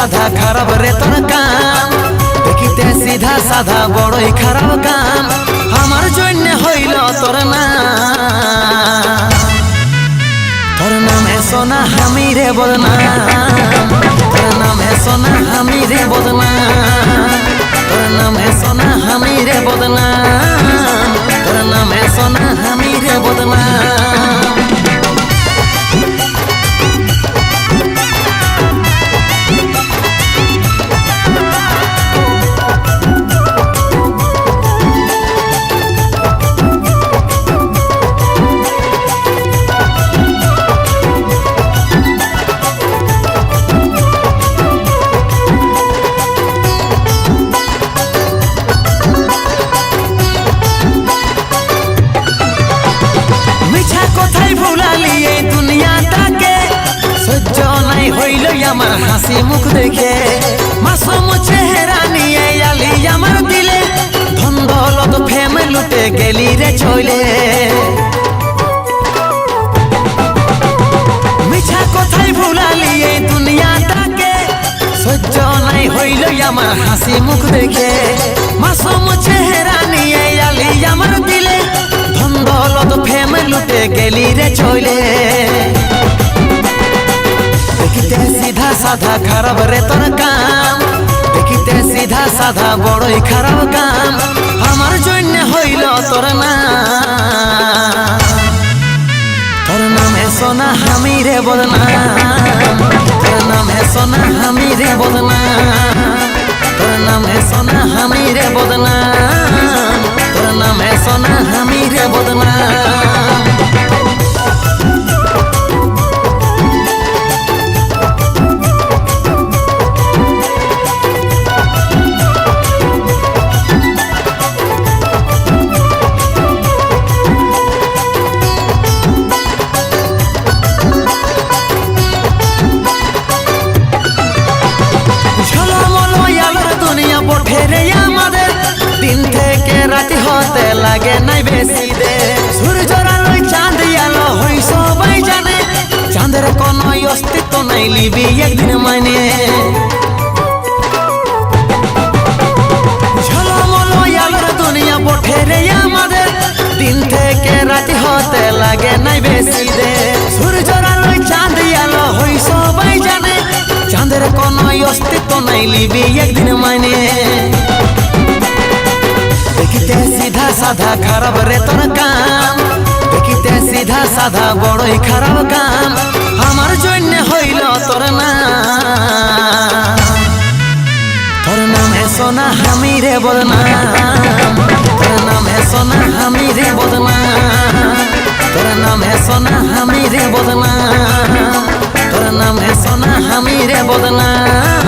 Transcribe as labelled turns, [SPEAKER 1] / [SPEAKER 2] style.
[SPEAKER 1] সাধা খারাপ রে তোর কাম দেখিতে সিধা সাধা বড়ই খারাপ কাম আমার জন্য হইল তোর নাম তোর নামে সোনা আমি রে বদনাম তোর নামে সোনা আমি রে বদনাম তোর নামে সোনা আমি রে বদনাম তোর নামে সোনা আমি রে বদনাম আমার হাসি মুখ দেখে মাসুম চেহারা নিয়ে আলি আমার দিলে ধন দৌলত ফেম লুটে গেলি রে চলে মিছা কথাই ভুলালি এই দুনিয়াটাকে সহ্য নাই হইল আমার হাসি মুখ দেখে মাসুম চেহারা নিয়ে আলি আমার দিলে ধন দৌলত ফেম লুটে গেলি রে চলে দেখিতে সিধা সাধা খারাপ রে তোর কাম দেখিতে সিধা সাধা বড়ই খারাপ কাম আমার জন্য হইল তোর নাম তোর নামে সোনা আমি রে বদনাম তোর নামে সোনা আমি রে বদনাম তোর নামে সোনা আমি রে বদনাম তোর নামে সোনা আমি রে বদনাম দিন থেকে রাতি হতে লাগে নাই বেশি দে সূর্যর আলোয় চাঁদ আলো হই সবাই জানে চাঁদের কোনো অস্তিত্ব নাই লিবি একদিন মানে ঝলমলো আলোর দুনিয়া বটে রে আমাদের দিন থেকে রাতি হতে লাগে নাই বেশি দে সূর্যর আলোয় চাঁদ আলো হই সবাই জানে চাঁদের কোনো অস্তিত্ব নাই লিবি একদিন মানে দেখিতে সিধা সাধা খারাপ রে তোর কাম দেখিতে সিধা সাধা বড়ই খারাপ কাম আমার জন্য হইল তোর নাম তোর নামে সোনা আমি রে বদনাম তোর নামে সোনা আমি রে বদনাম তোর নামে সোনা আমি রে বদনাম তোর নামে সোনা আমি রে বদনাম